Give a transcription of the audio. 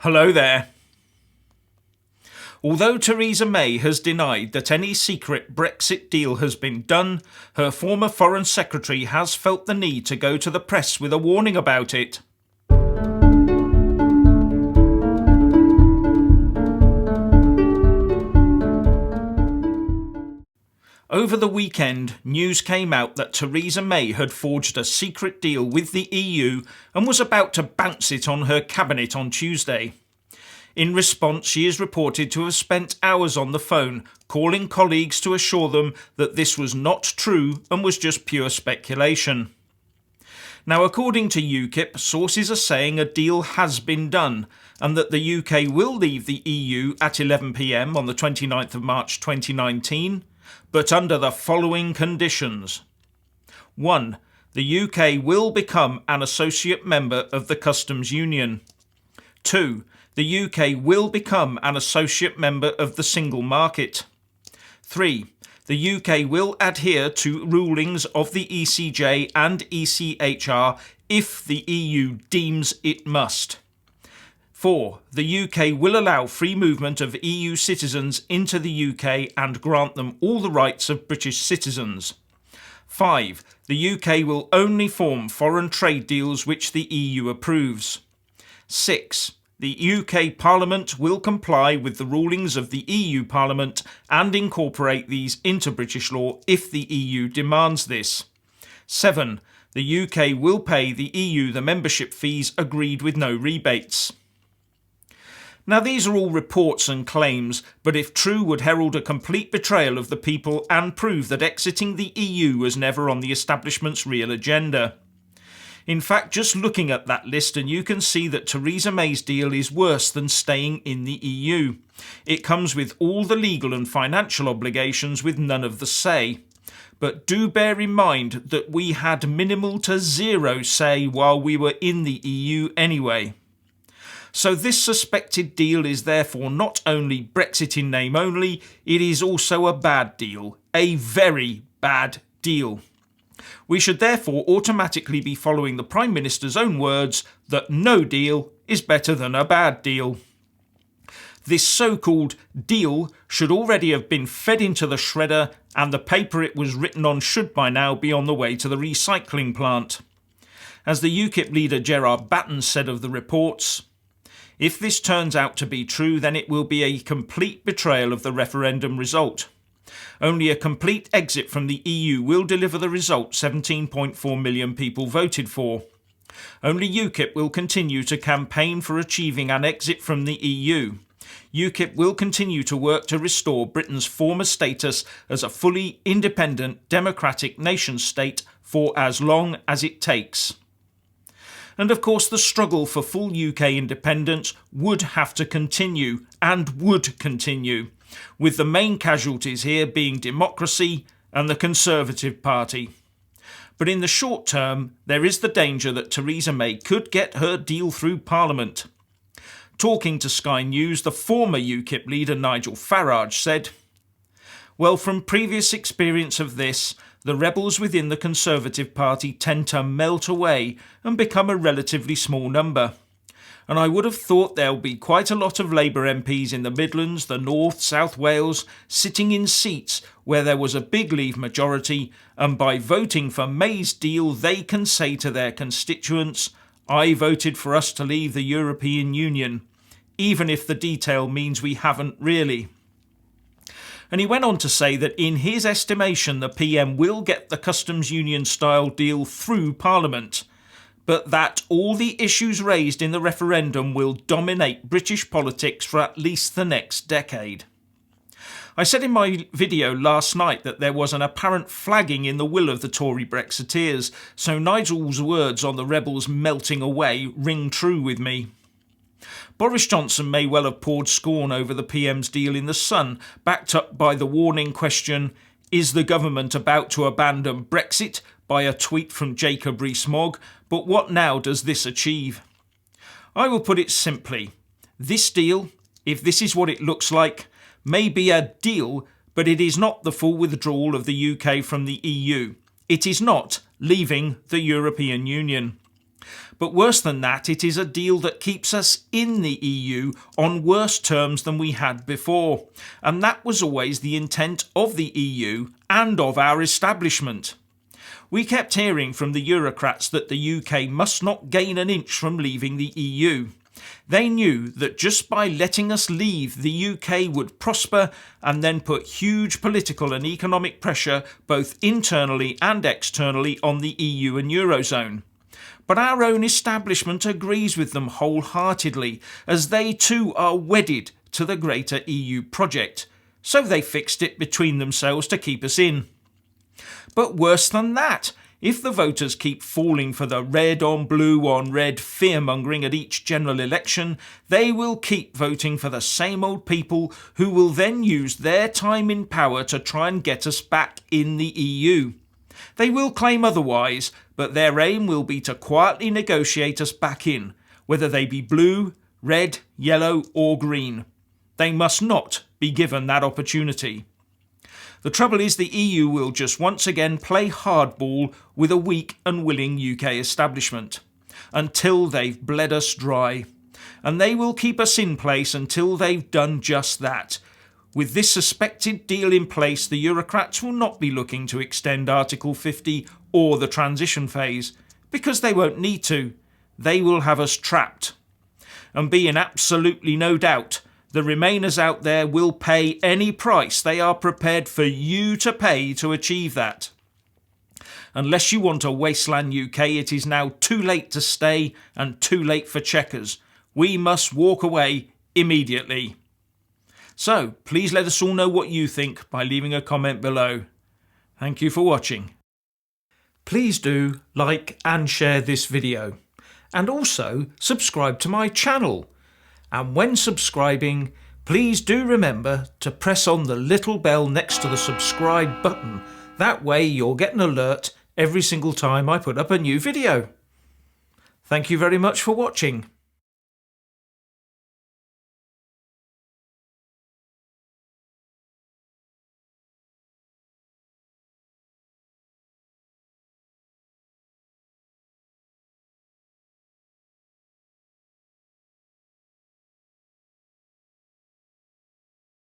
Hello there. Although Theresa May has denied that any secret Brexit deal has been done, her former Foreign Secretary has felt the need to go to the press with a warning about it. Over the weekend, news came out that Theresa May had forged a secret deal with the EU and was about to bounce it on her cabinet on Tuesday. In response, she is reported to have spent hours on the phone, calling colleagues to assure them that this was not true and was just pure speculation. Now, according to UKIP, sources are saying a deal has been done and that the UK will leave the EU at 11 p.m. on the 29th of March 2019, but under the following conditions. 1. The UK will become an associate member of the Customs Union. 2. The UK will become an associate member of the single market. 3. The UK will adhere to rulings of the ECJ and ECHR if the EU deems it must. 4. The UK will allow free movement of EU citizens into the UK and grant them all the rights of British citizens. 5. The UK will only form foreign trade deals which the EU approves. 6. The UK Parliament will comply with the rulings of the EU Parliament and incorporate these into British law if the EU demands this. 7. The UK will pay the EU the membership fees agreed with no rebates. Now, these are all reports and claims, but if true would herald a complete betrayal of the people and prove that exiting the EU was never on the establishment's real agenda. In fact, just looking at that list and you can see that Theresa May's deal is worse than staying in the EU. It comes with all the legal and financial obligations with none of the say. But do bear in mind that we had minimal to zero say while we were in the EU anyway. So this suspected deal is therefore not only Brexit in name only, it is also a bad deal. A very bad deal. We should therefore automatically be following the Prime Minister's own words that no deal is better than a bad deal. This so-called deal should already have been fed into the shredder and the paper it was written on should by now be on the way to the recycling plant. As the UKIP leader Gerard Batten said of the reports, if this turns out to be true, then it will be a complete betrayal of the referendum result. Only a complete exit from the EU will deliver the result 17.4 million people voted for. Only UKIP will continue to campaign for achieving an exit from the EU. UKIP will continue to work to restore Britain's former status as a fully independent democratic nation state for as long as it takes. And of course the struggle for full UK independence would have to continue, and would continue, with the main casualties here being democracy and the Conservative Party. But in the short term, there is the danger that Theresa May could get her deal through Parliament. Talking to Sky News, the former UKIP leader Nigel Farage said, "Well, from previous experience of this, the rebels within the Conservative Party tend to melt away and become a relatively small number. And I would have thought there'll be quite a lot of Labour MPs in the Midlands, the North, South Wales, sitting in seats where there was a big Leave majority, and by voting for May's deal they can say to their constituents, I voted for us to leave the European Union, even if the detail means we haven't really." And he went on to say that in his estimation the PM will get the Customs Union style deal through Parliament, but that all the issues raised in the referendum will dominate British politics for at least the next decade. I said in my video last night that there was an apparent flagging in the will of the Tory Brexiteers, so Nigel's words on the rebels melting away ring true with me. Boris Johnson may well have poured scorn over the PM's deal in the Sun, backed up by the warning question, is the government about to abandon Brexit, by a tweet from Jacob Rees-Mogg, but what now does this achieve? I will put it simply, this deal, if this is what it looks like, may be a deal, but it is not the full withdrawal of the UK from the EU. It is not leaving the European Union. But worse than that, it is a deal that keeps us in the EU on worse terms than we had before, and that was always the intent of the EU and of our establishment. We kept hearing from the Eurocrats that the UK must not gain an inch from leaving the EU. They knew that just by letting us leave, the UK would prosper and then put huge political and economic pressure both internally and externally on the EU and Eurozone. But our own establishment agrees with them wholeheartedly, as they too are wedded to the greater EU project, so they fixed it between themselves to keep us in. But worse than that, if the voters keep falling for the red on red fear-mongering at each general election, they will keep voting for the same old people who will then use their time in power to try and get us back in the EU. They will claim otherwise, but their aim will be to quietly negotiate us back in, whether they be blue, red, yellow or green. They must not be given that opportunity. The trouble is the EU will just once again play hardball with a weak and willing UK establishment, until they've bled us dry. And they will keep us in place until they've done just that. With this suspected deal in place, the Eurocrats will not be looking to extend Article 50 or the transition phase, because they won't need to. They will have us trapped. And be in absolutely no doubt, the Remainers out there will pay any price they are prepared for you to pay to achieve that. Unless you want a wasteland UK, it is now too late to stay and too late for checkers. We must walk away immediately. So, please let us all know what you think by leaving a comment below. Thank you for watching. Please do like and share this video, and also subscribe to my channel. And when subscribing, please do remember to press on the little bell next to the subscribe button. That way you'll get an alert every single time I put up a new video. Thank you very much for watching.